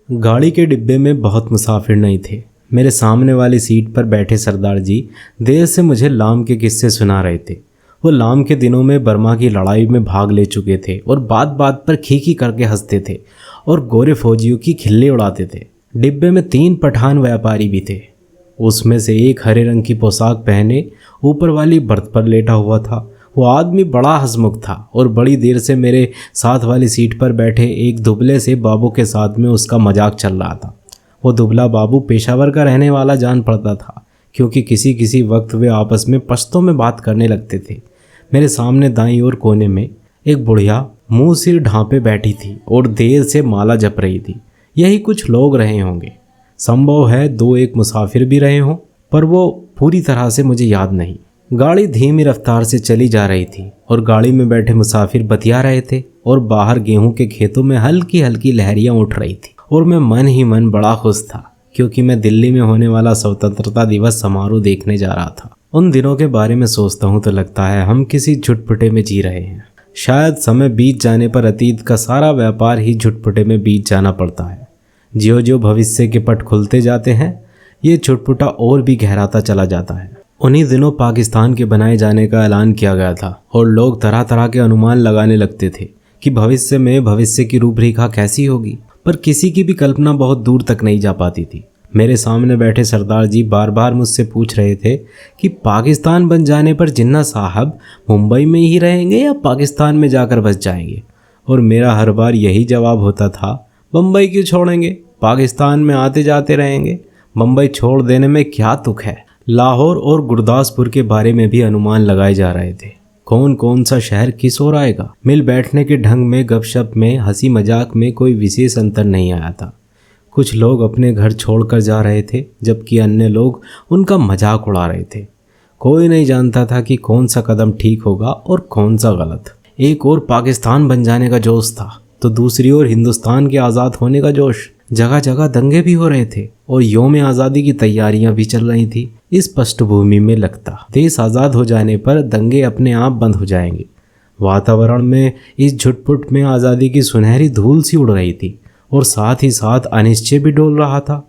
गाड़ी के डिब्बे में बहुत मुसाफिर नहीं थे। मेरे सामने वाली सीट पर बैठे सरदार जी देर से मुझे लाम के किस्से सुना रहे थे। वो लाम के दिनों में बर्मा की लड़ाई में भाग ले चुके थे और बात बात पर खीखी करके हंसते थे और गोरे फौजियों की खिल्ली उड़ाते थे। डिब्बे में 3 पठान व्यापारी भी थे। उसमें से एक हरे रंग की पोशाक पहने ऊपर वाली बर्थ पर लेटा हुआ था। वो आदमी बड़ा हंसमुख था और बड़ी देर से मेरे साथ वाली सीट पर बैठे एक दुबले से बाबू के साथ में उसका मजाक चल रहा था। वो दुबला बाबू पेशावर का रहने वाला जान पड़ता था, क्योंकि किसी किसी वक्त वे आपस में पश्तो में बात करने लगते थे। मेरे सामने दाईं ओर कोने में एक बुढ़िया मुंह सिर ढांपे बैठी थी और देर से माला जप रही थी। यही कुछ लोग रहे होंगे। संभव है 2-1 मुसाफिर भी रहे हों, पर वो पूरी तरह से मुझे याद नहीं। गाड़ी धीमी रफ्तार से चली जा रही थी और गाड़ी में बैठे मुसाफिर बतिया रहे थे और बाहर गेहूं के खेतों में हल्की हल्की लहरियां उठ रही थी और मैं मन ही मन बड़ा खुश था, क्योंकि मैं दिल्ली में होने वाला स्वतंत्रता दिवस समारोह देखने जा रहा था। उन दिनों के बारे में सोचता हूँ तो लगता है हम किसी झुटपुटे में जी रहे हैं। शायद समय बीत जाने पर अतीत का सारा व्यापार ही झुटपुटे में बीत जाना पड़ता है। ज्यों ज्यों भविष्य के पट खुलते जाते हैं, ये झुटपुटा और भी गहराता चला जाता है। उन्हीं दिनों पाकिस्तान के बनाए जाने का ऐलान किया गया था और लोग तरह तरह के अनुमान लगाने लगते थे कि भविष्य में भविष्य की रूपरेखा कैसी होगी, पर किसी की भी कल्पना बहुत दूर तक नहीं जा पाती थी। मेरे सामने बैठे सरदार जी बार बार मुझसे पूछ रहे थे कि पाकिस्तान बन जाने पर जिन्ना साहब मुंबई में ही रहेंगे या पाकिस्तान में जाकर बस जाएंगे, और मेरा हर बार यही जवाब होता था, बम्बई क्यों छोड़ेंगे, पाकिस्तान में आते जाते रहेंगे। मुंबई छोड़ देने में क्या तुक है। लाहौर और गुरदासपुर के बारे में भी अनुमान लगाए जा रहे थे। कौन कौन सा शहर किस ओर आएगा। मिल बैठने के ढंग में, गपशप में, हंसी मजाक में कोई विशेष अंतर नहीं आया था। कुछ लोग अपने घर छोड़कर जा रहे थे, जबकि अन्य लोग उनका मजाक उड़ा रहे थे। कोई नहीं जानता था कि कौन सा कदम ठीक होगा और कौन सा गलत। एक और पाकिस्तान बन जाने का जोश था, तो दूसरी ओर हिंदुस्तान के आज़ाद होने का जोश। जगह जगह दंगे भी हो रहे थे और यौम आज़ादी की तैयारियां भी चल रही थी। इस पृष्ठभूमि में लगता देश आज़ाद हो जाने पर दंगे अपने आप बंद हो जाएंगे। वातावरण में इस झुटपुट में आज़ादी की सुनहरी धूल सी उड़ रही थी और साथ ही साथ अनिश्चय भी डोल रहा था।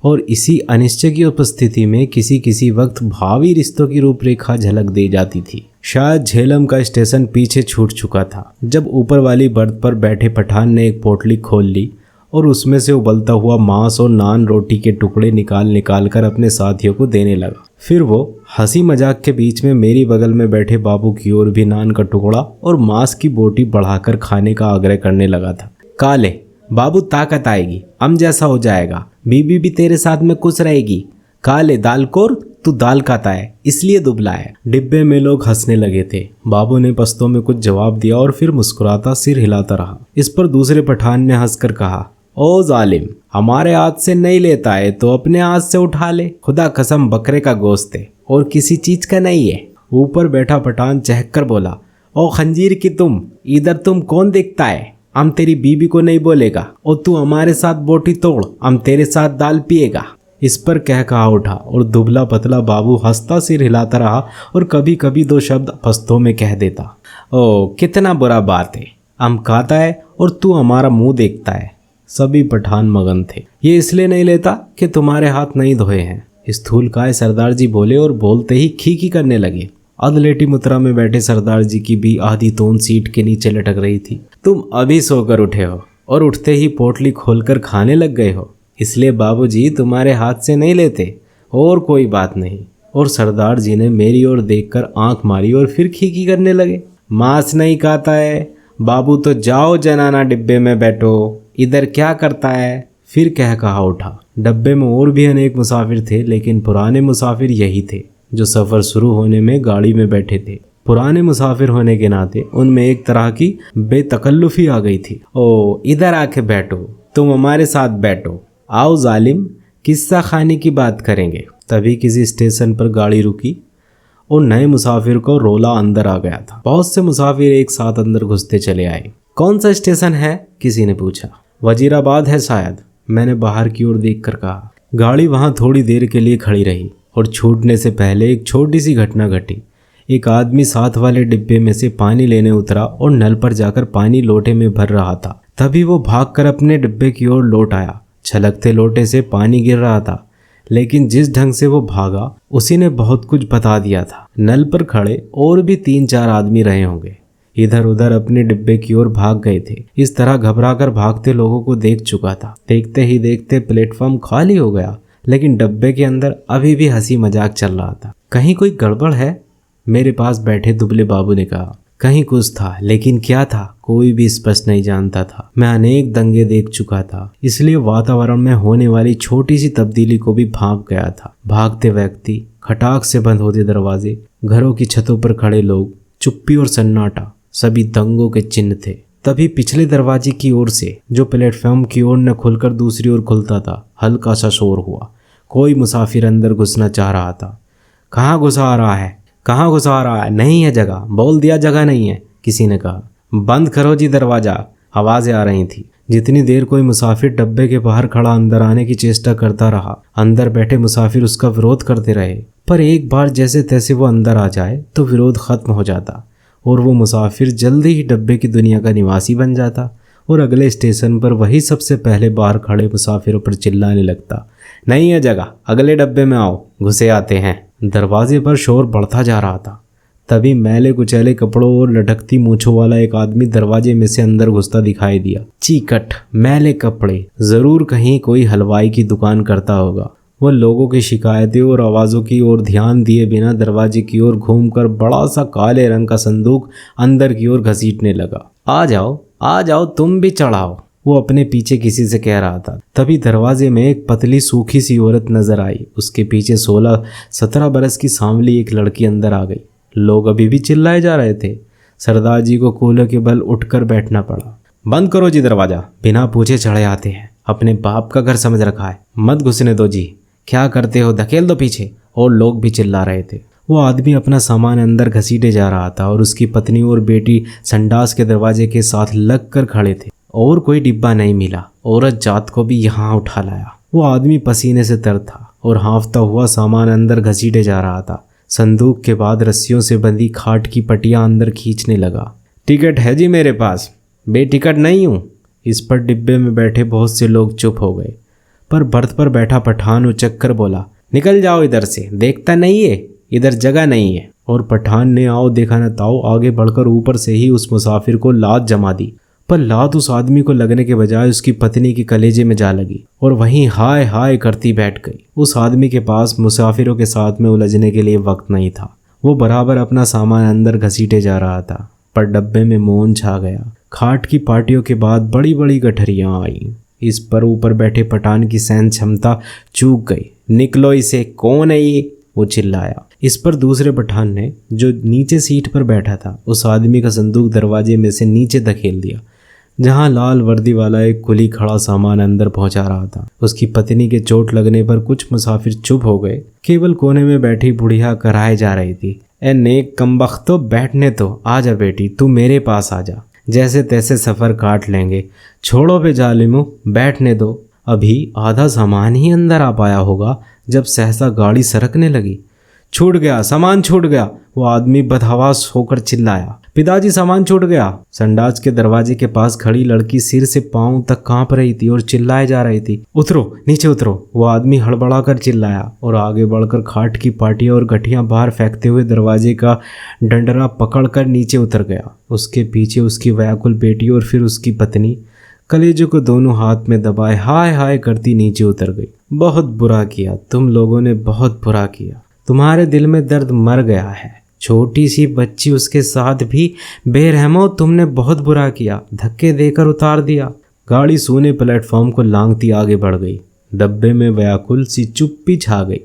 और इसी अनिश्चय की उपस्थिति में किसी किसी वक्त भावी रिश्तों की रूपरेखा झलक दे जाती थी। शायद झेलम का स्टेशन पीछे छूट चुका था जब ऊपर वाली बर्थ पर बैठे पठान ने एक पोटली खोल ली और उसमें से उबलता हुआ मांस और नान रोटी के टुकड़े निकाल कर अपने साथियों को देने लगा। फिर वो हंसी मजाक के बीच में मेरी बगल में बैठे बाबू की ओर भी नान का टुकड़ा और मांस की बोटी बढ़ाकर खाने का आग्रह करने लगा था। काले बाबू, ताकत आएगी, हम जैसा हो जाएगा, बीबी भी तेरे साथ में खुश रहेगी। काले दालकोर, तू दाल खाता है इसलिए दुबला है। डिब्बे में लोग हंसने लगे थे। बाबू ने पश्तो में कुछ जवाब दिया और फिर मुस्कुराता सिर हिलाता रहा। इस पर दूसरे पठान ने हंसकर कहा, ओ जालिम, हमारे हाथ से नहीं लेता है तो अपने हाथ से उठा ले। खुदा कसम बकरे का गोश्त है और किसी चीज का नहीं है। ऊपर बैठा पठान चहक कर बोला, ओ खंजीर की तुम, इधर तुम कौन देखता है, हम तेरी बीबी को नहीं बोलेगा और तू हमारे साथ बोटी तोड़, हम तेरे साथ दाल पिएगा। इस पर कह कहा उठा और दुबला पतला बाबू हंसता सिर हिलाता रहा और कभी कभी 2 शब्द पश्तो में कह देता, ओ कितना बुरा बात है, हम खाता है और तू हमारा मुंह देखता है। सभी पठान मगन थे। ये इसलिए नहीं लेता कि तुम्हारे हाथ नहीं धोए हैं, स्थूलकाय सरदार जी बोले और बोलते ही खीखी करने लगे। अधलेटी मुद्रा में बैठे सरदार जी की भी आधी तोन सीट के नीचे लटक रही थी। तुम अभी सोकर उठे हो और उठते ही पोटली खोलकर खाने लग गए हो, इसलिए बाबूजी तुम्हारे हाथ से नहीं लेते, और कोई बात नहीं। और सरदार जी ने मेरी ओर देखकर आंख मारी और फिर खीखी करने लगे। मांस नहीं खाता है बाबू तो जाओ जनाना डिब्बे में बैठो, इधर क्या करता है। फिर कह कहा उठा। डब्बे में और भी अनेक मुसाफिर थे, लेकिन पुराने मुसाफिर यही थे जो सफ़र शुरू होने में गाड़ी में बैठे थे। पुराने मुसाफिर होने के नाते उनमें एक तरह की बेतकल्लुफी आ गई थी। ओ इधर आके बैठो, तुम हमारे साथ बैठो, आओ जालिम, किस्सा खाने की बात करेंगे। तभी किसी स्टेशन पर गाड़ी रुकी और नए मुसाफिर को रोला अंदर आ गया था। बहुत से मुसाफिर एक साथ अंदर घुसते चले आए। कौन सा स्टेशन है, किसी ने पूछा। वजीराबाद है शायद, मैंने बाहर की ओर देखकर कहा। गाड़ी वहां थोड़ी देर के लिए खड़ी रही और छूटने से पहले एक छोटी सी घटना घटी। एक आदमी साथ वाले डिब्बे में से पानी लेने उतरा और नल पर जाकर पानी लोटे में भर रहा था। तभी वो भागकर अपने डिब्बे की ओर लौट आया। छलकते लोटे से पानी गिर रहा था, लेकिन जिस ढंग से वो भागा उसी ने बहुत कुछ बता दिया था। नल पर खड़े और भी 3-4 आदमी रहे होंगे, इधर उधर अपने डिब्बे की ओर भाग गए थे। इस तरह घबराकर भागते लोगों को देख चुका था। देखते ही देखते प्लेटफॉर्म खाली हो गया, लेकिन डब्बे के अंदर अभी भी हंसी मजाक चल रहा था। कहीं कोई गड़बड़ है? मेरे पास बैठे दुबले बाबू ने कहा। कहीं कुछ था, लेकिन क्या था कोई भी स्पष्ट नहीं जानता था। मैं अनेक दंगे देख चुका था, इसलिए वातावरण में होने वाली छोटी सी तब्दीली को भी भांप गया था। भागते व्यक्ति, खटाक से बंद होते दरवाजे, घरों की छतों पर खड़े लोग, चुप्पी और सन्नाटा, सभी दंगों के चिन्ह थे। तभी पिछले दरवाजे की ओर से, जो प्लेटफॉर्म की ओर न खुलकर दूसरी ओर खुलता था, हल्का सा शोर हुआ। कोई मुसाफिर अंदर घुसना चाह रहा था। कहाँ घुसा आ रहा है? कहाँ घुसा रहा है? नहीं है जगह, बोल दिया जगह नहीं है, किसी ने कहा। बंद करो जी दरवाजा, आवाज़ें आ रही थी। जितनी देर कोई मुसाफिर डब्बे के बाहर खड़ा अंदर आने की चेष्टा करता रहा, अंदर बैठे मुसाफिर उसका विरोध करते रहे। पर एक बार जैसे तैसे वो अंदर आ जाए तो विरोध खत्म हो जाता और वो मुसाफिर जल्दी ही डब्बे की दुनिया का निवासी बन जाता और अगले स्टेशन पर वही सबसे पहले बाहर खड़े मुसाफिरों पर चिल्लाने लगता, नहीं है जगह, अगले डब्बे में आओ, घुसे आते हैं। दरवाजे पर शोर बढ़ता जा रहा था। तभी मैले कुचैले कपड़ों और लटकती मूंछों वाला एक आदमी दरवाजे में से अंदर घुसता दिखाई दिया। चीकट, मैले कपड़े, जरूर कहीं कोई हलवाई की दुकान करता होगा। वह लोगों की शिकायतें और आवाज़ों की ओर ध्यान दिए बिना दरवाजे की ओर घूमकर बड़ा सा काले रंग का संदूक अंदर की ओर घसीटने लगा। आ जाओ, तुम भी चढ़ाओ, वो अपने पीछे किसी से कह रहा था। तभी दरवाजे में एक पतली सूखी सी औरत नजर आई। उसके पीछे 16-17 बरस की सांवली एक लड़की अंदर आ गई। लोग अभी भी चिल्लाए जा रहे थे। सरदार जी को कूल्हे के बल उठकर बैठना पड़ा। बंद करो जी दरवाजा, बिना पूछे चढ़े आते हैं, अपने बाप का घर समझ रखा है, मत घुसने दो जी, क्या करते हो, धकेल दो पीछे। और लोग भी चिल्ला रहे थे। वो आदमी अपना सामान अंदर घसीटे जा रहा था और उसकी पत्नी और बेटी संडास के दरवाजे के साथ लग कर खड़े थे। और कोई डिब्बा नहीं मिला, औरत जात को भी यहाँ उठा लाया। वो आदमी पसीने से तर था और हाँफता हुआ सामान अंदर घसीटे जा रहा था। संदूक के बाद रस्सियों से बंधी खाट की पटियां अंदर खींचने लगा। टिकट है जी मेरे पास, बेटिकट नहीं हूँ। इस पर डिब्बे में बैठे बहुत से लोग चुप हो गए, पर बर्थ पर बैठा पठान उचक कर बोला, निकल जाओ इधर से, देखता नहीं है इधर जगह नहीं है। और पठान ने आओ देखा न ताओ आगे बढ़कर ऊपर से ही उस मुसाफिर को लात जमा दी। पर लात उस आदमी को लगने के बजाय उसकी पत्नी के कलेजे में जा लगी और वहीं हाय हाय करती बैठ गई। उस आदमी के पास मुसाफिरों के साथ में उलझने के लिए वक्त नहीं था। वो बराबर अपना सामान अंदर घसीटे जा रहा था, पर डब्बे में मौन छा गया। खाट की पार्टियों के बाद बड़ी बड़ी गठरियां आईं। इस पर ऊपर बैठे पठान की सहन क्षमता चूक गई। निकलो इसे, कौन है ये, वो चिल्लाया। इस पर दूसरे पठान ने, जो नीचे सीट पर बैठा था, उस आदमी का संदूक दरवाजे में से नीचे धकेल दिया, जहां लाल वर्दी वाला एक कुली खड़ा सामान अंदर पहुंचा रहा था। उसकी पत्नी के चोट लगने पर कुछ मुसाफिर चुप हो गए। केवल कोने में बैठी बुढ़िया कराए जा रही थी, ए नेक कमबख्तो, बैठने तो, आजा बेटी, तू मेरे पास आजा, जैसे तैसे सफ़र काट लेंगे, छोड़ो बे जालिमो, बैठने दो। अभी आधा सामान ही अंदर आ पाया होगा जब सहसा गाड़ी सरकने लगी। छूट गया, सामान छूट गया, वो आदमी बदहवास होकर चिल्लाया। पिताजी सामान छूट गया। संडास के दरवाजे के पास खड़ी लड़की सिर से पांव तक कांप रही थी और चिल्लाए जा रही थी, उतरो, नीचे उतरो। वो आदमी हड़बड़ा कर चिल्लाया और आगे बढ़कर खाट की पाटियां और गठियां बाहर फेंकते हुए दरवाजे का डंडरा पकड़कर नीचे उतर गया। उसके पीछे उसकी व्याकुल बेटी और फिर उसकी पत्नी कलेजे को दोनों हाथ में दबाए हाय हाय करती नीचे उतर गई। बहुत बुरा किया तुम लोगों ने, बहुत बुरा किया, तुम्हारे दिल में दर्द मर गया है। छोटी सी बच्ची उसके साथ भी, बेरहमो तुमने बहुत बुरा किया, धक्के देकर उतार दिया। गाड़ी सूने प्लेटफॉर्म को लांघती आगे बढ़ गई। डब्बे में व्याकुल सी चुप्पी छा गई।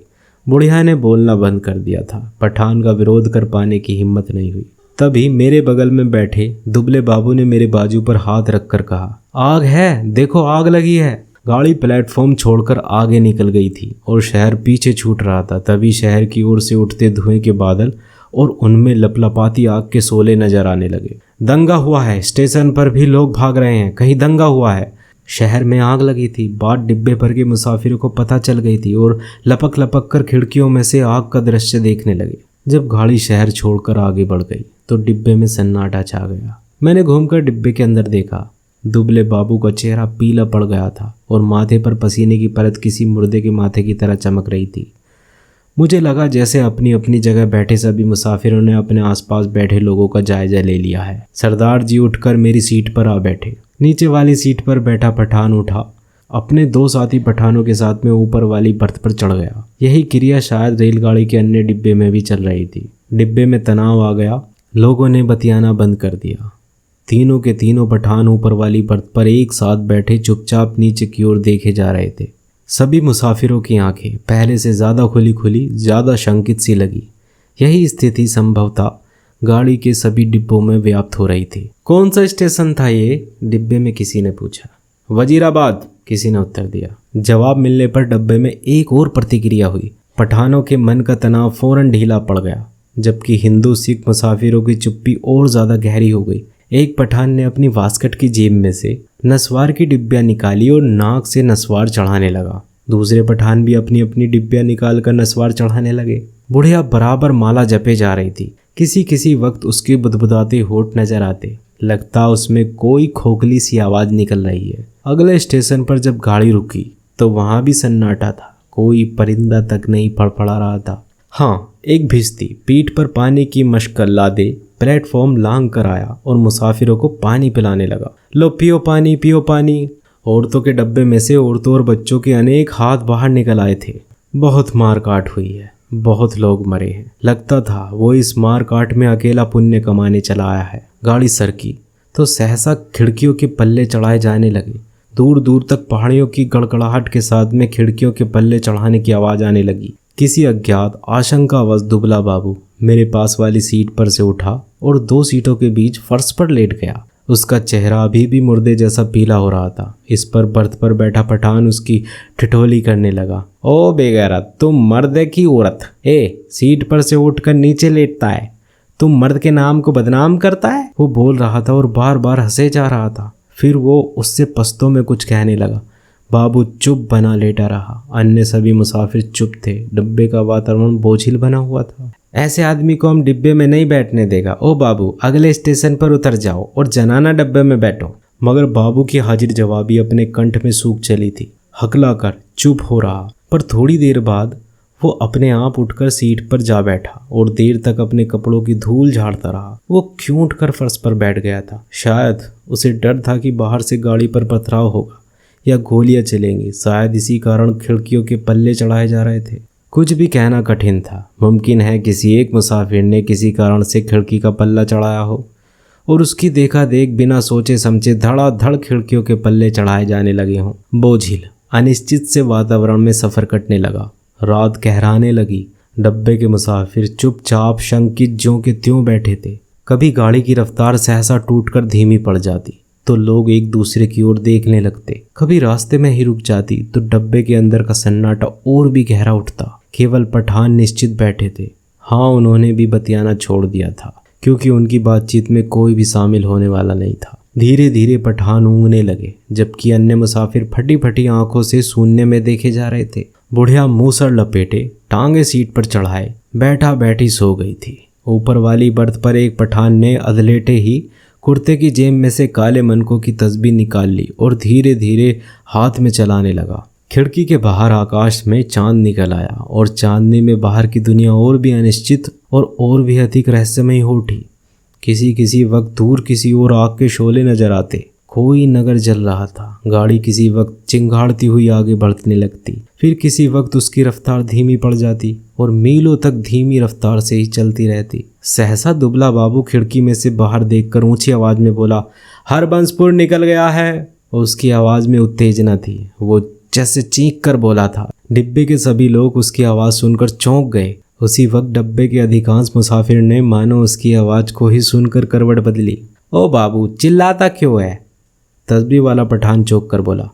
बुढ़िया ने बोलना बंद कर दिया था। पठान का विरोध कर पाने की हिम्मत नहीं हुई। तभी मेरे बगल में बैठे दुबले बाबू ने मेरे बाजू पर हाथ रखकर कहा, आग है, देखो आग लगी है। गाड़ी प्लेटफॉर्म छोड़कर आगे निकल गई थी और शहर पीछे छूट रहा था। तभी शहर की ओर से उठते धुएं के बादल और उनमें लपलपाती आग के शोले नजर आने लगे। दंगा हुआ है, स्टेशन पर भी लोग भाग रहे हैं, कहीं दंगा हुआ है। शहर में आग लगी थी। बात डिब्बे भर के मुसाफिरों को पता चल गई थी और लपक लपक कर खिड़कियों में से आग का दृश्य देखने लगे। जब गाड़ी शहर छोड़कर आगे बढ़ गई तो डिब्बे में सन्नाटा छा गया। मैंने घूमकर डिब्बे के अंदर देखा। दुबले बाबू का चेहरा पीला पड़ गया था और माथे पर पसीने की परत किसी मुर्दे के माथे की तरह चमक रही थी। मुझे लगा जैसे अपनी अपनी जगह बैठे सभी मुसाफिरों ने अपने आसपास बैठे लोगों का जायजा ले लिया है। सरदार जी उठकर मेरी सीट पर आ बैठे। नीचे वाली सीट पर बैठा पठान उठा, अपने 2 साथी पठानों के साथ में ऊपर वाली बर्थ पर चढ़ गया। यही क्रिया शायद रेलगाड़ी के अन्य डिब्बे में भी चल रही थी। डिब्बे में तनाव आ गया। लोगों ने बतियाना बंद कर दिया। तीनों के तीनों पठान ऊपर वाली बर्थ पर एक साथ बैठे चुपचाप नीचे की ओर देखे जा रहे थे। सभी मुसाफिरों की आंखें पहले से ज़्यादा खुली खुली, ज़्यादा शंकित सी लगी। यही स्थिति संभवतः गाड़ी के सभी डिब्बों में व्याप्त हो रही थी। कौन सा स्टेशन था ये? डिब्बे में किसी ने पूछा। वजीराबाद, किसी ने उत्तर दिया। जवाब मिलने पर डब्बे में एक और प्रतिक्रिया हुई। पठानों के मन का तनाव फौरन ढीला पड़ गया, जबकि हिंदू सिख मुसाफिरों की चुप्पी और ज़्यादा गहरी हो गई। एक पठान ने अपनी वास्कट की जेब में से नस्वार की डिब्बियाँ निकाली और नाक से नस्वार चढ़ाने लगा। दूसरे पठान भी अपनी अपनी डिब्बियाँ निकाल कर नस्वार चढ़ाने लगे। बुढ़िया बराबर माला जपे जा रही थी। किसी किसी वक्त उसके बुदबुदाते होठ नजर आते। लगता उसमें कोई खोखली सी आवाज़ निकल रही है। अगले स्टेशन पर जब गाड़ी रुकी तो वहाँ भी सन्नाटा था। कोई परिंदा तक नहीं फड़फड़ा रहा था। हाँ, एक भिश्ती पीठ पर पानी की मशकल लादे प्लेटफॉर्म लांग कर आया और मुसाफिरों को पानी पिलाने लगा। लो पियो पानी, पियो पानी। औरतों के डब्बे में से औरतों और बच्चों के अनेक हाथ बाहर निकल आए थे। बहुत मार काट हुई है, बहुत लोग मरे हैं। लगता था वो इस मार काट में अकेला पुण्य कमाने चला आया है। गाड़ी सरकी तो सहसा खिड़कियों के पल्ले चढ़ाए जाने लगे। दूर दूर तक पहाड़ियों की गड़गड़ाहट के साथ में खिड़कियों के पल्ले चढ़ाने की आवाज़ आने लगी। किसी अज्ञात आशंकावश दुबला बाबू मेरे पास वाली सीट पर से उठा और 2 सीटों के बीच फर्श पर लेट गया। उसका चेहरा अभी भी मुर्दे जैसा पीला हो रहा था। इस पर बर्थ पर बैठा पठान उसकी ठिठोली करने लगा। ओ बेगैरत, तुम मर्द है कि औरत? सीट पर से उठकर नीचे लेटता है, तुम मर्द के नाम को बदनाम करता है। वो बोल रहा था और बार बार हंसे जा रहा था। फिर वो उससे पश्तो में कुछ कहने लगा। बाबू चुप बना लेटा रहा। अन्य सभी मुसाफिर चुप थे। डिब्बे का वातावरण बोझिल बना हुआ था। ऐसे आदमी को हम डिब्बे में नहीं बैठने देगा। ओ बाबू, अगले स्टेशन पर उतर जाओ और जनाना डब्बे में बैठो। मगर बाबू की हाजिर जवाबी अपने कंठ में सूख चली थी। हकला कर चुप हो रहा, पर थोड़ी देर बाद वो अपने आप उठकर सीट पर जा बैठा और देर तक अपने कपड़ों की धूल झाड़ता रहा। वो क्यों उठकर फर्श पर बैठ गया था? शायद उसे डर था कि बाहर से गाड़ी पर पथराव होगा या गोलियां चलेंगी। शायद इसी कारण खिड़कियों के पल्ले चढ़ाए जा रहे थे। कुछ भी कहना कठिन था। मुमकिन है किसी एक मुसाफिर ने किसी कारण से खिड़की का पल्ला चढ़ाया हो और उसकी देखा देख बिना सोचे समझे धड़ाधड़ खिड़कियों के पल्ले चढ़ाए जाने लगे हों। बोझिल अनिश्चित से वातावरण में सफ़र कटने लगा। रात गहराने लगी। डब्बे के मुसाफिर चुपचाप शंकित ज्यों के त्यों बैठे थे। कभी गाड़ी की रफ्तार सहसा टूटकर धीमी पड़ जाती तो लोग एक दूसरे की ओर देखने लगते। कभी रास्ते में ही रुक जाती तो डब्बे के अंदर का सन्नाटा और भी गहरा उठता। केवल पठान निश्चित बैठे थे। हाँ, उन्होंने भी बतियाना छोड़ दिया था क्योंकि उनकी बातचीत में कोई भी शामिल होने वाला नहीं था। धीरे धीरे पठान ऊँगने लगे, जबकि अन्य मुसाफिर फटी फटी आंखों से शून्य में देखे जा रहे थे। बुढ़िया मूसर लपेटे टांगे सीट पर चढ़ाए बैठा बैठी सो गई थी। ऊपर वाली बर्थ पर एक पठान ने अधलेटे ही कुर्ते की जेब में से काले मनकों की तस्बीर निकाल ली और धीरे धीरे हाथ में चलाने लगा। खिड़की के बाहर आकाश में चांद निकल आया और चांदनी में बाहर की दुनिया और भी अनिश्चित और भी अधिक रहस्यमयी हो उठी। किसी किसी वक्त दूर किसी और आग के शोले नजर आते। कोई नगर जल रहा था। गाड़ी किसी वक्त चिंगाड़ती हुई आगे बढ़ने लगती, फिर किसी वक्त उसकी रफ्तार धीमी पड़ जाती और मीलों तक धीमी रफ्तार से ही चलती रहती। सहसा दुबला बाबू खिड़की में से बाहर देखकर ऊंची आवाज में बोला, हरबंसपुर निकल गया है। और उसकी आवाज में उत्तेजना थी। वो जैसे चीख कर बोला था। डिब्बे के सभी लोग उसकी आवाज सुनकर चौंक गए। उसी वक्त डब्बे के अधिकांश मुसाफिर ने मानो उसकी आवाज को ही सुनकर करवट बदली। ओ बाबू, चिल्लाता क्यों है? तस्बीह वाला पठान चौंक कर बोला,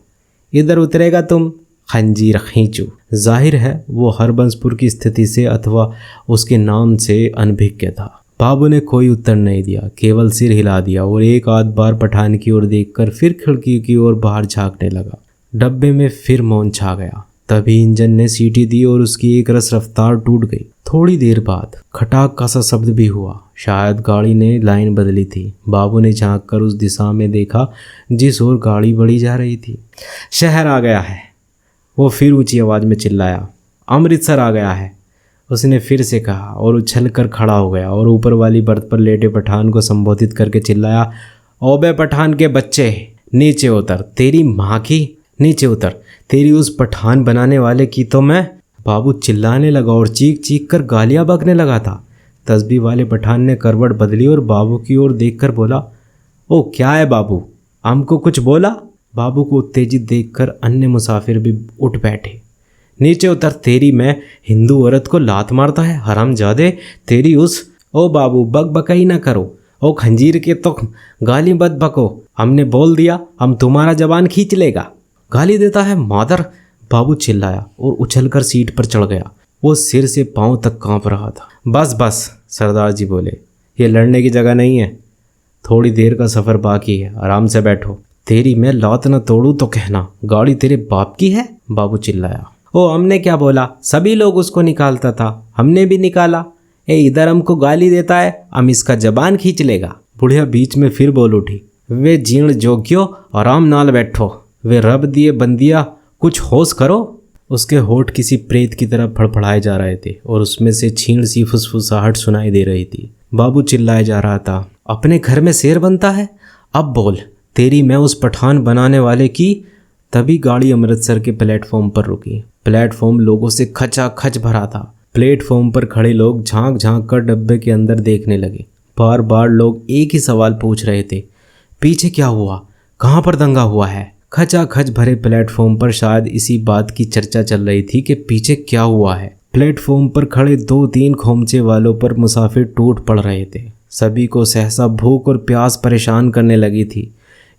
इधर उतरेगा तुम, खंजीर खींचू। जाहिर है वो हरबंसपुर की स्थिति से अथवा उसके नाम से अनभिज्ञ था। बाबू ने कोई उत्तर नहीं दिया, केवल सिर हिला दिया और एक आध बार पठान की ओर देखकर फिर खिड़की की ओर बाहर झांकने लगा। डब्बे में फिर मौन छा गया। तभी इंजन ने सीटी दी और उसकी एक रस रफ्तार टूट गई। थोड़ी देर बाद खटाक का सा शब्द भी हुआ। शायद गाड़ी ने लाइन बदली थी। बाबू ने झांक कर उस दिशा में देखा जिस ओर गाड़ी बढ़ी जा रही थी। शहर आ गया है, वो फिर ऊंची आवाज़ में चिल्लाया। अमृतसर आ गया है, उसने फिर से कहा और उछल कर खड़ा हो गया और ऊपर वाली बर्थ पर लेटे पठान को संबोधित करके चिल्लाया, ओबे पठान के बच्चे, नीचे उतर, तेरी माँ की नीचे उतर, तेरी उस पठान बनाने वाले की तो मैं। बाबू चिल्लाने लगा और चीख चीख कर गालियाँ बकने लगा था। तस्बीह वाले पठान ने करवट बदली और बाबू की ओर देखकर बोला, ओ क्या है बाबू, हमको कुछ बोला? बाबू को उत्तेजित देखकर अन्य मुसाफिर भी उठ बैठे। नीचे उतर, तेरी मैं हिंदू औरत को लात मारता है हरामजादे, तेरी उस। ओ बाबू बकबकाई ना करो, ओ खंजीर के तो गाली मत बको, हमने बोल दिया हम तुम्हारा जबान खींच लेगा। गाली देता है मादर, बाबू चिल्लाया और उछलकर सीट पर चढ़ गया। वो सिर से पांव तक कांप रहा था। बस बस, सरदार जी बोले, ये लड़ने की जगह नहीं है, थोड़ी देर का सफ़र बाकी है, आराम से बैठो। तेरी मैं लात न तोड़ूं तो कहना, गाड़ी तेरे बाप की है? बाबू चिल्लाया। ओ हमने क्या बोला, सभी लोग उसको निकालता था, हमने भी निकाला। ए इधर हमको गाली देता है, हम इसका जबान खींच लेगा। बुढ़िया बीच में फिर बोल उठी, वे जीर्ण जोग्यो, आराम नाल बैठो, वे रब दिए बंदिया, कुछ होश करो। उसके होठ किसी प्रेत की तरह फड़फड़ाए जा रहे थे और उसमें से छीण सी फुसफुसाहट सुनाई दे रही थी। बाबू चिल्लाए जा रहा था, अपने घर में शेर बनता है, अब बोल, तेरी मैं उस पठान बनाने वाले की। तभी गाड़ी अमृतसर के प्लेटफॉर्म पर रुकी। प्लेटफॉर्म लोगों से खचाखच भरा था। प्लेटफॉर्म पर खड़े लोग झांक झांक कर डब्बे के अंदर देखने लगे। बार बार लोग एक ही सवाल पूछ रहे थे, पीछे क्या हुआ, कहाँ पर दंगा हुआ है? खचाखच भरे प्लेटफॉर्म पर शायद इसी बात की चर्चा चल रही थी कि पीछे क्या हुआ है। प्लेटफॉर्म पर खड़े 2-3 खोमचे वालों पर मुसाफिर टूट पड़ रहे थे। सभी को सहसा भूख और प्यास परेशान करने लगी थी।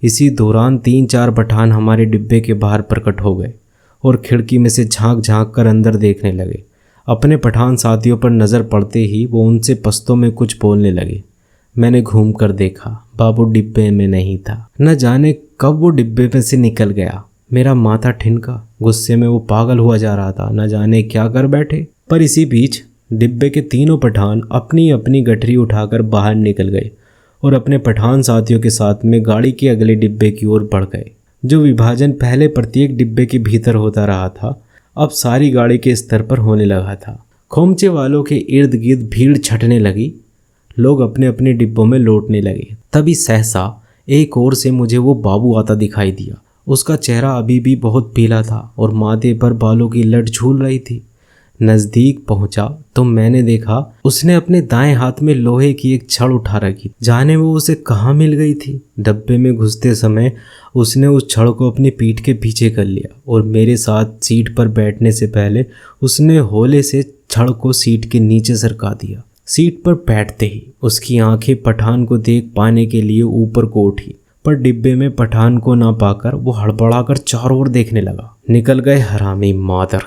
इसी दौरान 3-4 पठान हमारे डिब्बे के बाहर प्रकट हो गए और खिड़की में से झांक झांक कर अंदर देखने लगे। अपने पठान साथियों पर नज़र पड़ते ही वो उनसे पश्तो में कुछ बोलने लगे। मैंने घूम कर देखा, बाबू डिब्बे में नहीं था। न जाने कब वो डिब्बे में से निकल गया। मेरा माथा ठिनका, गुस्से में वो पागल हुआ जा रहा था, न जाने क्या कर बैठे। पर इसी बीच डिब्बे के तीनों पठान अपनी अपनी गठरी उठाकर बाहर निकल गए और अपने पठान साथियों के साथ में गाड़ी के अगले डिब्बे की ओर बढ़ गए। जो विभाजन पहले प्रत्येक डिब्बे के भीतर होता रहा था, अब सारी गाड़ी के स्तर पर होने लगा था। खोमचे वालों के इर्द गिर्द भीड़ छटने लगी। लोग अपने अपने डिब्बों में लौटने लगे। तभी सहसा एक ओर से मुझे वो बाबू आता दिखाई दिया। उसका चेहरा अभी भी बहुत पीला था और माथे पर बालों की लट झूल रही थी। नज़दीक पहुंचा तो मैंने देखा उसने अपने दाएं हाथ में लोहे की एक छड़ उठा रखी। जाने वो उसे कहाँ मिल गई थी। डब्बे में घुसते समय उसने उस छड़ को अपनी पीठ के पीछे कर लिया और मेरे साथ सीट पर बैठने से पहले उसने होले से छड़ को सीट के नीचे सरका दिया। सीट पर बैठते ही उसकी आंखें पठान को देख पाने के लिए ऊपर को उठी, पर डिब्बे में पठान को ना पाकर वो हड़बड़ाकर चारों ओर देखने लगा। निकल गए हरामी मादर,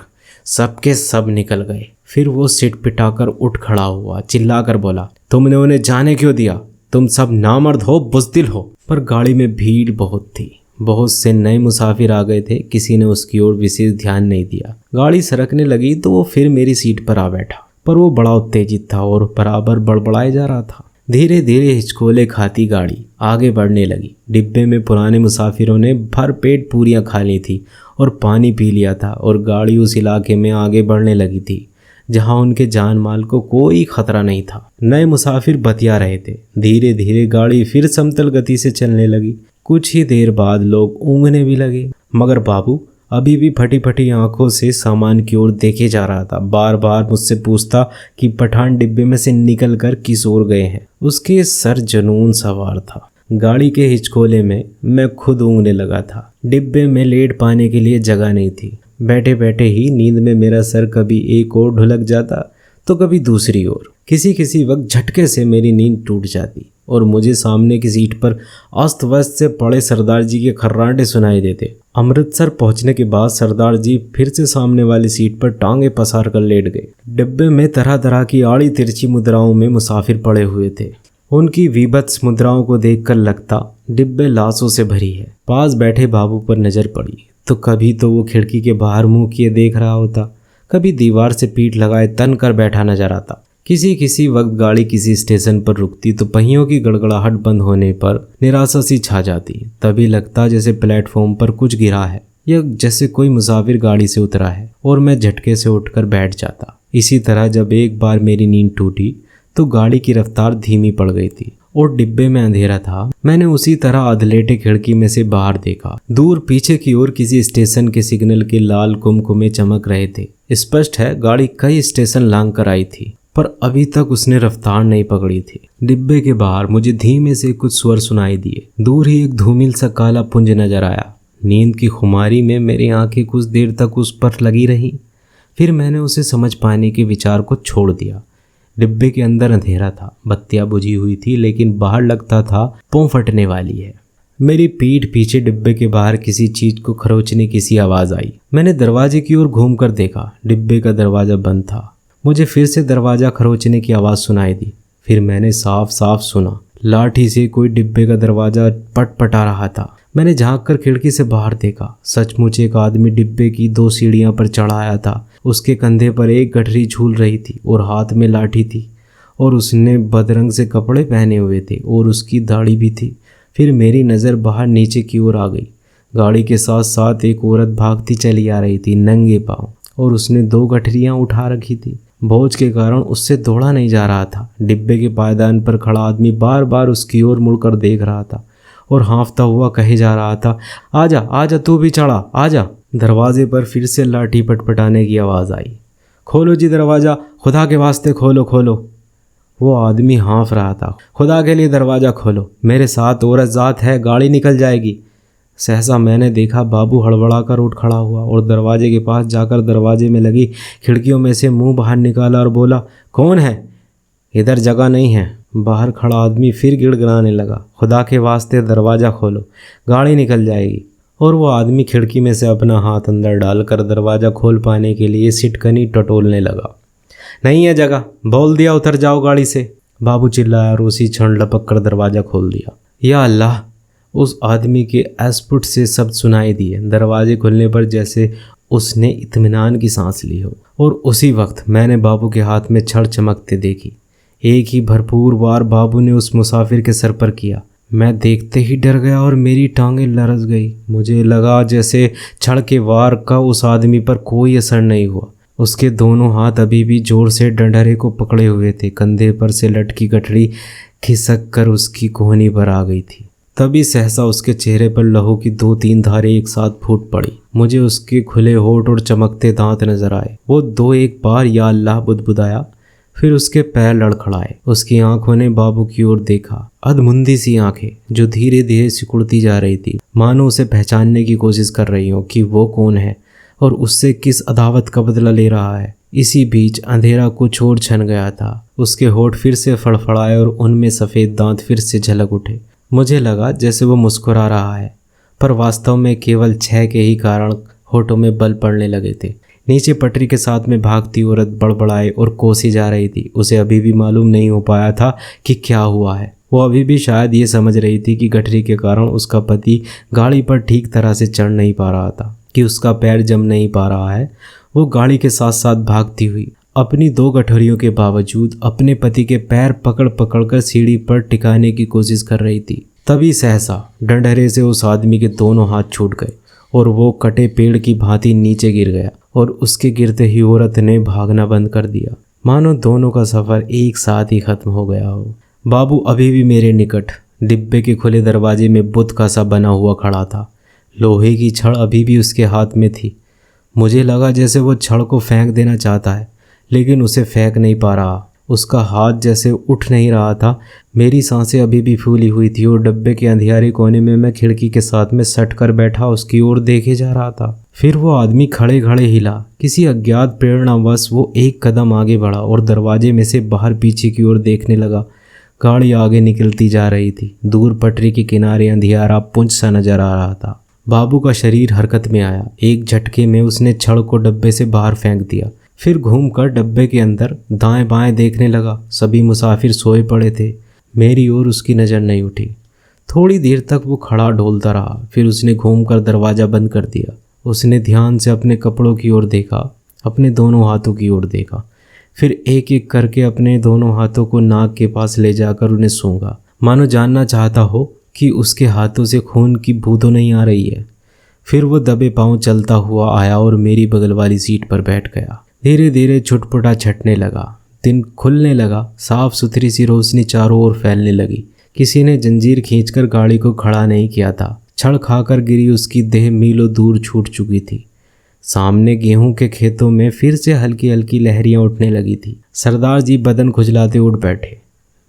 सबके सब निकल गए। फिर वो सिट पिटाकर उठ खड़ा हुआ, चिल्लाकर बोला, तुमने उन्हें जाने क्यों दिया? तुम सब नामर्द हो, बुज़दिल हो। पर गाड़ी में भीड़ बहुत थी। बहुत से नए मुसाफिर आ गए थे। किसी ने उसकी ओर विशेष ध्यान नहीं दिया। गाड़ी सरकने लगी तो वो फिर मेरी सीट पर आ बैठा, पर वो बड़ा उत्तेजित था और बराबर बड़बड़ाए जा रहा था। धीरे धीरे हिचकोले खाती गाड़ी आगे बढ़ने लगी। डिब्बे में पुराने मुसाफिरों ने भर पेट पूरियां खा ली थी और पानी पी लिया था और गाड़ी उस इलाके में आगे बढ़ने लगी थी जहां उनके जान माल को कोई खतरा नहीं था। नए मुसाफिर बतिया रहे थे। धीरे धीरे गाड़ी फिर समतल गति से चलने लगी। कुछ ही देर बाद लोग ऊँघने भी लगे, मगर बाबू अभी भी फटी फटी आंखों से सामान की ओर देखे जा रहा था। बार बार मुझसे पूछता कि पठान डिब्बे में से निकलकर किस ओर गए हैं। उसके सर जुनून सवार था। गाड़ी के हिचकोले में मैं खुद ऊँघने लगा था। डिब्बे में लेट पाने के लिए जगह नहीं थी। बैठे बैठे ही नींद में मेरा सर कभी एक ओर ढुलक जाता तो कभी दूसरी ओर। किसी किसी वक्त झटके से मेरी नींद टूट जाती और मुझे सामने की सीट पर अस्त व्यस्त से पड़े सरदार जी के खर्राटे सुनाई देते। अमृतसर पहुंचने के बाद सरदार जी फिर से सामने वाली सीट पर टांगे पसार कर लेट गए। डिब्बे में तरह तरह की आड़ी तिरछी मुद्राओं में मुसाफिर पड़े हुए थे। उनकी विभत्स मुद्राओं को देखकर लगता डिब्बे लाशों से भरी है। पास बैठे बाबू पर नजर पड़ी तो कभी तो वो खिड़की के बाहर मुंह किए देख रहा होता, कभी दीवार से पीठ लगाए तन कर बैठा नजर आता। किसी किसी वक्त गाड़ी किसी स्टेशन पर रुकती तो पहियों की गड़गड़ाहट बंद होने पर निराशा सी छा जाती। तभी लगता जैसे प्लेटफॉर्म पर कुछ गिरा है या जैसे कोई मुसाफिर गाड़ी से उतरा है और मैं झटके से उठकर बैठ जाता। इसी तरह जब एक बार मेरी नींद टूटी तो गाड़ी की रफ्तार धीमी पड़ गई थी और डिब्बे में अंधेरा था। मैंने उसी तरह अधलेटे खिड़की में से बाहर देखा। दूर पीछे की ओर किसी स्टेशन के सिग्नल के लाल कुमकुमे चमक रहे थे। स्पष्ट है गाड़ी कई स्टेशन लांग कर आई थी, पर अभी तक उसने रफ्तार नहीं पकड़ी थी। डिब्बे के बाहर मुझे धीमे से कुछ स्वर सुनाई दिए। दूर ही एक धूमिल सा काला पुंज नजर आया। नींद की खुमारी में मेरी आंखें कुछ देर तक उस पर लगी रहीं। फिर मैंने उसे समझ पाने के विचार को छोड़ दिया। डिब्बे के अंदर अंधेरा था, बत्तियां बुझी हुई थी, लेकिन बाहर लगता था पों फटने वाली है। मेरी पीठ पीछे डिब्बे के बाहर किसी चीज को खरोचने की सी आवाज आई। मैंने दरवाजे की ओर घूमकर देखा। डिब्बे का दरवाजा बंद था। मुझे फिर से दरवाजा खरोचने की आवाज सुनाई दी। फिर मैंने साफ साफ सुना लाठी से कोई डिब्बे का दरवाजा पटपटा रहा था। मैंने झांक कर खिड़की से बाहर देखा। सचमुच एक आदमी डिब्बे की 2 सीढ़ियां पर चढ़ा आया था। उसके कंधे पर एक गठरी झूल रही थी और हाथ में लाठी थी और उसने बदरंग से कपड़े पहने हुए थे और उसकी दाढ़ी भी थी। फिर मेरी नज़र बाहर नीचे की ओर आ गई। गाड़ी के साथ साथ एक औरत भागती चली आ रही थी नंगे पांव, और उसने 2 गठरियां उठा रखी थी। बोझ के कारण उससे दौड़ा नहीं जा रहा था। डिब्बे के पायदान पर खड़ा आदमी बार बार उसकी ओर मुड़कर देख रहा था और हाँफता हुआ कहे जा रहा था, आजा आजा तू भी चढ़ा आजा। दरवाजे पर फिर से लाठी पटपटाने की आवाज़ आई। खोलो जी दरवाज़ा, खुदा के वास्ते खोलो खोलो। वो आदमी हाँफ रहा था। खुदा के लिए दरवाज़ा खोलो, मेरे साथ औरत ज़ात है, गाड़ी निकल जाएगी। सहसा मैंने देखा बाबू हड़बड़ा कर उठ खड़ा हुआ और दरवाजे के पास जाकर दरवाजे में लगी खिड़कियों में से मुंह बाहर निकाला और बोला, कौन है? इधर जगह नहीं है। बाहर खड़ा आदमी फिर गिड़गिड़ाने लगा, खुदा के वास्ते दरवाज़ा खोलो, गाड़ी निकल जाएगी। और वो आदमी खिड़की में से अपना हाथ अंदर डालकर दरवाज़ा खोल पाने के लिए सिटकनी टटोलने लगा। नहीं है जगह, बोल दिया उतर जाओ गाड़ी से। बाबू चिल्लाया और उसी क्षण लपक कर दरवाज़ा खोल दिया। या अल्लाह, उस आदमी के अस्फुट से शब्द सुनाई दिए। दरवाजे खुलने पर जैसे उसने इत्मीनान की सांस ली हो। और उसी वक्त मैंने बाबू के हाथ में छड़ चमकते देखी। एक ही भरपूर वार बाबू ने उस मुसाफिर के सर पर किया। मैं देखते ही डर गया और मेरी टांगें लरस गई। मुझे लगा जैसे छड़ के वार का उस आदमी पर कोई असर नहीं हुआ। उसके दोनों हाथ अभी भी जोर से डंडरे को पकड़े हुए थे। कंधे पर से लटकी गठरी खिसक कर उसकी कोहनी पर आ गई थी। तभी सहसा उसके चेहरे पर लहू की 2-3 धारें एक साथ फूट पड़ी। मुझे उसके खुले होठ और चमकते दांत नजर आए। वो 2-1 बार या अल्लाह बुदबुदाया, फिर उसके पैर लड़खड़ाए। उसकी आंखों ने बाबू की ओर देखा, अधमुंदी सी आंखें जो धीरे धीरे सिकुड़ती जा रही थी, मानो उसे पहचानने की कोशिश कर रही हो कि वो कौन है और उससे किस अदावत का बदला ले रहा है। इसी बीच अंधेरा कुछ और छन गया था। उसके होठ फिर से फड़फड़ाए और उनमें सफ़ेद दांत फिर से झलक उठे। मुझे लगा जैसे वो मुस्कुरा रहा है, पर वास्तव में केवल 6 के ही कारण होठों में बल पड़ने लगे थे। नीचे पटरी के साथ में भागती औरत बड़बड़ाए और कोसी जा रही थी। उसे अभी भी मालूम नहीं हो पाया था कि क्या हुआ है। वो अभी भी शायद ये समझ रही थी कि गठरी के कारण उसका पति गाड़ी पर ठीक तरह से चढ़ नहीं पा रहा था, कि उसका पैर जम नहीं पा रहा है। वो गाड़ी के साथ साथ भागती हुई अपनी 2 गठरियों के बावजूद अपने पति के पैर पकड़ पकड़ कर सीढ़ी पर टिकाने की कोशिश कर रही थी। तभी सहसा डंडरे से उस आदमी के दोनों हाथ छूट गए और वो कटे पेड़ की भांति नीचे गिर गया और उसके गिरते ही औरत ने भागना बंद कर दिया, मानो दोनों का सफ़र एक साथ ही खत्म हो गया हो। बाबू अभी भी मेरे निकट डिब्बे के खुले दरवाजे में बुत का सा बना हुआ खड़ा था। लोहे की छड़ अभी भी उसके हाथ में थी। मुझे लगा जैसे वो छड़ को फेंक देना चाहता है, लेकिन उसे फेंक नहीं पा रहा। उसका हाथ जैसे उठ नहीं रहा था। मेरी सांसें अभी भी फूली हुई थी और डब्बे के अंधियारे कोने में मैं खिड़की के साथ में सट कर बैठा उसकी ओर देखे जा रहा था। फिर वो आदमी खड़े खड़े हिला। किसी अज्ञात प्रेरणावश वो एक कदम आगे बढ़ा और दरवाजे में से बाहर पीछे की ओर देखने लगा। गाड़ी आगे निकलती जा रही थी। दूर पटरी के किनारे अंधियारा पुंज सा नजर आ रहा था। बाबू का शरीर हरकत में आया। एक झटके में उसने छड़ को डब्बे से बाहर फेंक दिया। फिर घूमकर डब्बे के अंदर दाएं बाएं देखने लगा। सभी मुसाफिर सोए पड़े थे। मेरी ओर उसकी नज़र नहीं उठी। थोड़ी देर तक वो खड़ा ढोलता रहा। फिर उसने घूमकर दरवाज़ा बंद कर दिया। उसने ध्यान से अपने कपड़ों की ओर देखा, अपने दोनों हाथों की ओर देखा। फिर एक एक करके अपने दोनों हाथों को नाक के पास ले जाकर उन्हें सूंघा, मानो जानना चाहता हो कि उसके हाथों से खून की बू तो नहीं आ रही है। फिर वो दबे पांव चलता हुआ आया और मेरी बगल वाली सीट पर बैठ गया। धीरे धीरे छुटपुटा छटने लगा। दिन खुलने लगा। साफ सुथरी सी रोशनी चारों ओर फैलने लगी। किसी ने जंजीर खींचकर गाड़ी को खड़ा नहीं किया था। छड़ खाकर गिरी उसकी देह मीलों दूर छूट चुकी थी। सामने गेहूं के खेतों में फिर से हल्की हल्की लहरियां उठने लगी थी। सरदार जी बदन खुजलाते उठ बैठे।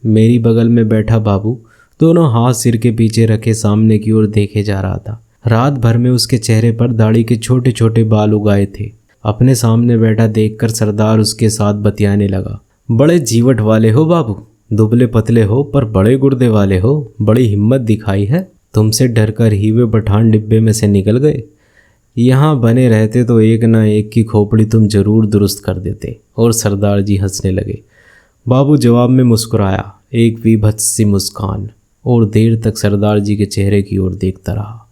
मेरी बगल में बैठा बाबू दोनों हाथ सिर के पीछे रखे सामने की ओर देखे जा रहा था। रात भर में उसके चेहरे पर दाढ़ी के छोटे छोटे बाल उगाए थे। अपने सामने बैठा देखकर सरदार उसके साथ बतियाने लगा। बड़े जीवट वाले हो बाबू, दुबले पतले हो पर बड़े गुर्दे वाले हो। बड़ी हिम्मत दिखाई है। तुमसे डरकर ही वे पठान डिब्बे में से निकल गए। यहाँ बने रहते तो एक ना एक की खोपड़ी तुम जरूर दुरुस्त कर देते। और सरदार जी हंसने लगे। बाबू जवाब में मुस्कुराया, एक विभत्स सी मुस्कान, और देर तक सरदार जी के चेहरे की ओर देखता रहा।